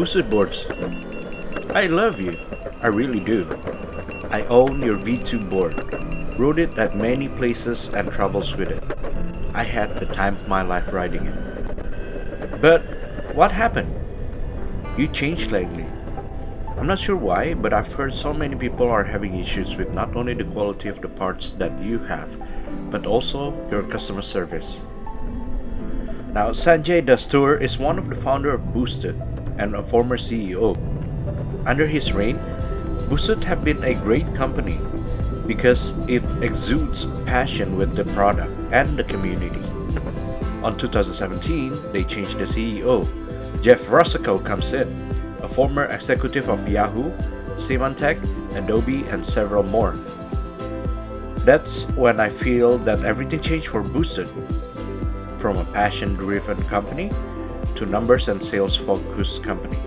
Boosted boards. I love you. I really do. I own your V2 board. Rode it at many places and travels with it. I had the time of my life riding it. But what happened? You changed lately. I'm not sure why, but I've heard so many people are having issues with not only the quality of the parts that you have, but also your customer service. Now, Sanjay Dastur is one of the founder of Boosted and a former CEO. Under his reign, Boosted have been a great company because it exudes passion with the product and the community. On 2017, they changed the CEO. Jeff Rosico comes in, a former executive of Yahoo, Symantec, Adobe, and several more. That's when I feel that everything changed for Boosted. From a passion-driven company to numbers and sales-focused company.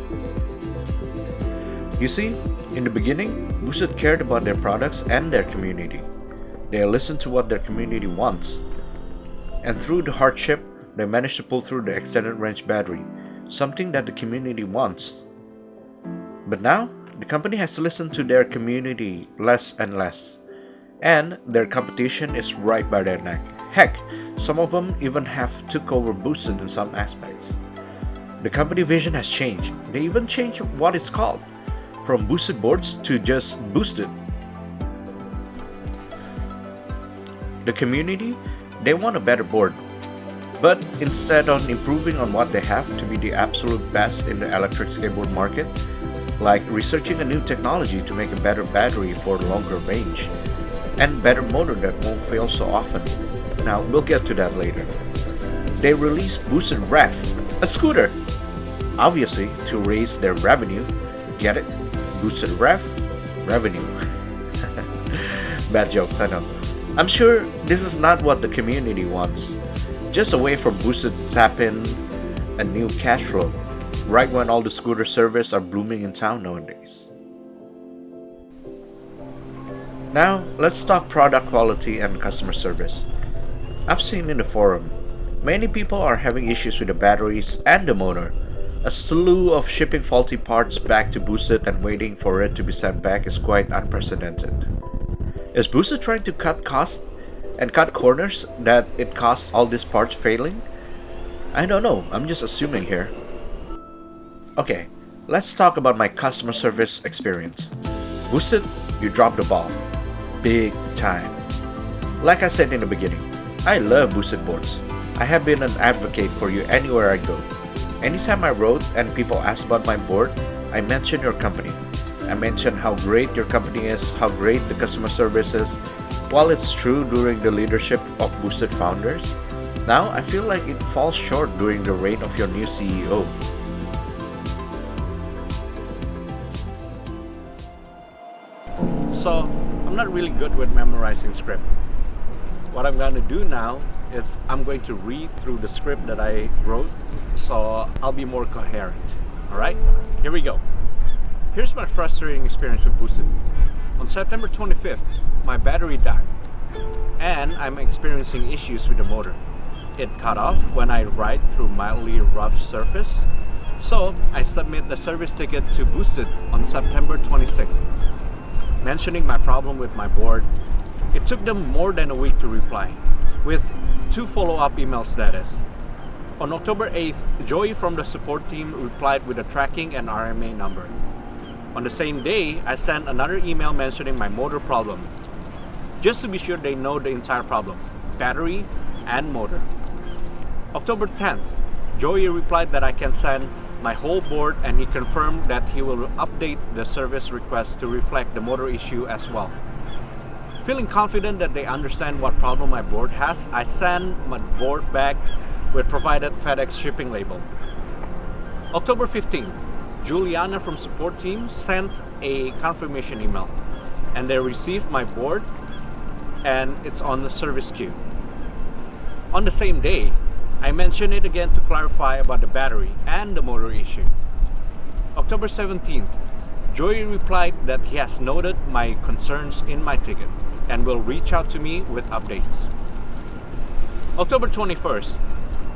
You see, in the beginning, Boosted cared about their products and their community. They listened to what their community wants. And through the hardship, they managed to pull through the extended range battery, something that the community wants. But now, the company has to listen to their community less and less. And their competition is right by their neck. Heck, some of them even have took over Boosted in some aspects. The company vision has changed. They even changed what it's called, from Boosted boards to just Boosted. The community, they want a better board. But instead of improving on what they have to be the absolute best in the electric skateboard market, like researching a new technology to make a better battery for longer range, and better motor that won't fail so often. Now, we'll get to that later. They released Boosted Rev, a scooter, obviously to raise their revenue. Get it? Boosted Rev? Revenue. Bad jokes, I know. I'm sure this is not what the community wants. Just a way for Boosted to tap in a new cash flow, right when all the scooter service are blooming in town nowadays. Now, let's talk product quality and customer service. I've seen in the forum, many people are having issues with the batteries and the motor. A slew of shipping faulty parts back to Boosted and waiting for it to be sent back is quite unprecedented. Is Boosted trying to cut costs and cut corners that it costs all these parts failing? I don't know, I'm just assuming here. Okay, let's talk about my customer service experience. Boosted, you dropped the ball. Big time. Like I said in the beginning, I love Boosted boards. I have been an advocate for you anywhere I go. Anytime I rode and people ask about my board, I mention your company. I mention how great your company is, how great the customer service is. While it's true during the leadership of Boosted founders, now I feel like it falls short during the reign of your new CEO. So, I'm not really good with memorizing script. What I'm going to do now is I'm going to read through the script that I wrote, so I'll be more coherent. Alright, here we go. Here's my frustrating experience with Boosted. On September 25th, my battery died, and I'm experiencing issues with the motor. It cut off when I ride through mildly rough surface, so I submit the service ticket to Boosted on September 26th. Mentioning my problem with my board, it took them more than a week to reply, with 2 follow-up emails that is. On October 8th, Joey from the support team replied with a tracking and RMA number. On the same day, I sent another email mentioning my motor problem, just to be sure they know the entire problem, battery and motor. October 10th, Joey replied that I can send my whole board, and he confirmed that he will update the service request to reflect the motor issue as well. Feeling confident that they understand what problem my board has, I send my board back with provided FedEx shipping label. October 15th, Juliana from support team sent a confirmation email, and they received my board and it's on the service queue. On the same day, I mentioned it again to clarify about the battery and the motor issue. October 17th, Joey replied that he has noted my concerns in my ticket and will reach out to me with updates. October 21st,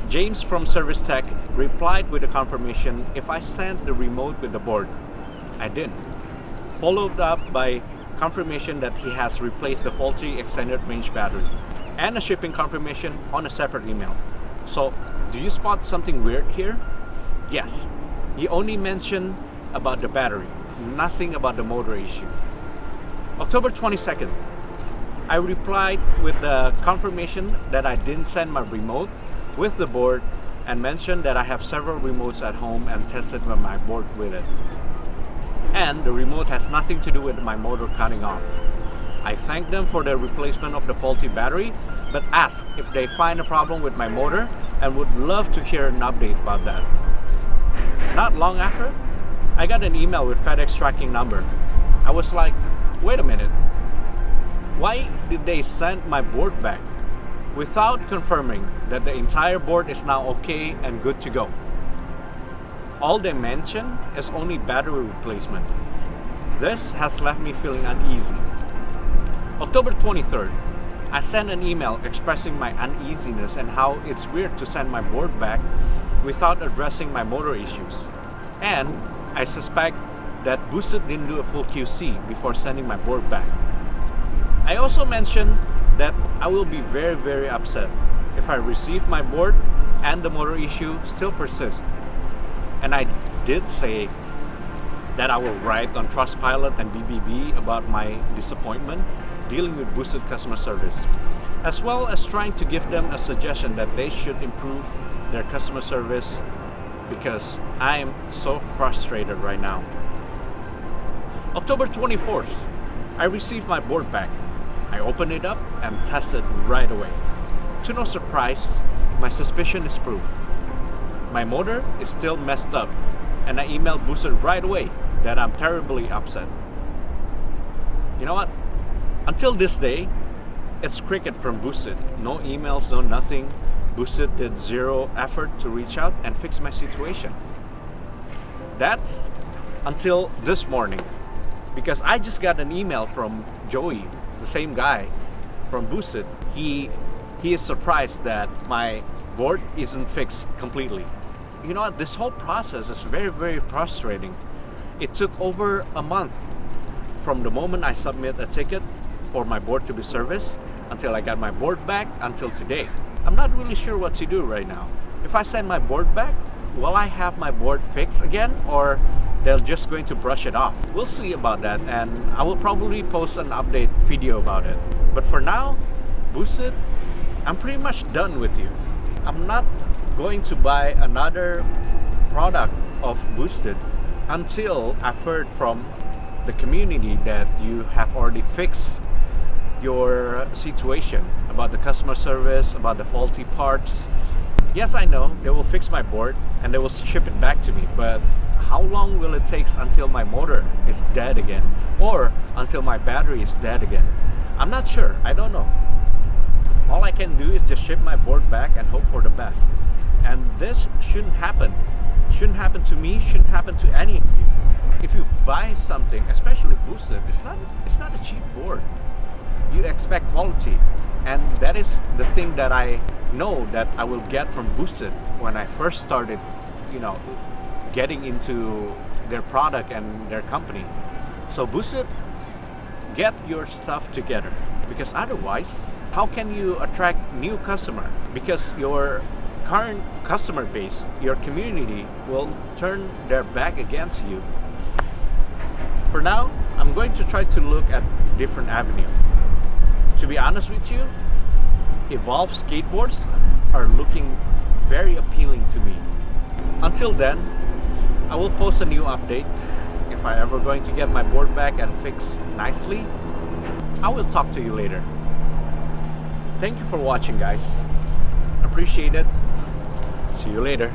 James from Service Tech replied with a confirmation if I sent the remote with the board. I didn't. Followed up by confirmation that he has replaced the faulty extended range battery, and a shipping confirmation on a separate email. So, do you spot something weird here? Yes. He only mentioned about the battery, nothing about the motor issue. October 22nd, I replied with the confirmation that I didn't send my remote with the board and mentioned that I have several remotes at home and tested my board with it. And the remote has nothing to do with my motor cutting off. I thanked them for the replacement of the faulty battery, but asked if they find a problem with my motor and would love to hear an update about that. Not long after, I got an email with FedEx tracking number. I was like, wait a minute, why did they send my board back without confirming that the entire board is now okay and good to go? All they mention is only battery replacement. This has left me feeling uneasy. October 23rd, I sent an email expressing my uneasiness and how it's weird to send my board back without addressing my motor issues. And I suspect that Boosted didn't do a full QC before sending my board back. I also mentioned that I will be very upset if I receive my board and the motor issue still persists. And I did say that I will write on Trustpilot and BBB about my disappointment dealing with Boosted customer service, as well as trying to give them a suggestion that they should improve their customer service because I am so frustrated right now. October 24th, I received my board back. I opened it up and tested right away. To no surprise, my suspicion is proved. My motor is still messed up, and I emailed Boosted right away that I'm terribly upset. You know what? Until this day, it's cricket from Boosted. No emails, no nothing. Boosted did zero effort to reach out and fix my situation. That's until this morning, because I just got an email from Joey, the same guy from Boosted. He is surprised that my board isn't fixed completely. You know what? This whole process is very frustrating. It took over a month from the moment I submit a ticket for my board to be serviced until I got my board back until today. I'm not really sure what to do right now. If I send my board back, will I have my board fixed again, or they're just going to brush it off? We'll see about that, and I will probably post an update video about it. But for now, Boosted, I'm pretty much done with you. I'm not going to buy another product of Boosted until I've heard from the community that you have already fixed your situation about the customer service, about the faulty parts. Yes, I know they will fix my board and they will ship it back to me, but how long will it take until my motor is dead again, or until my battery is dead again? I'm not sure. I don't know. All I can do is just ship my board back and hope for the best. And this shouldn't happen. Shouldn't happen to me, shouldn't happen to any of you. If you buy something, especially Boosted, it's not a cheap board. You expect quality, and that is the thing that I know that I will get from Boosted when I first started, getting into their product and their company. So Boosted, get your stuff together, because otherwise, how can you attract new customer? Because your current customer base, your community, will turn their back against you. For now, I'm going to try to look at different avenue. To be honest with you, Evolve skateboards are looking very appealing to me. Until then, I will post a new update. If I ever going to get my board back and fixed nicely, I will talk to you later. Thank you for watching, guys. Appreciate it. See you later.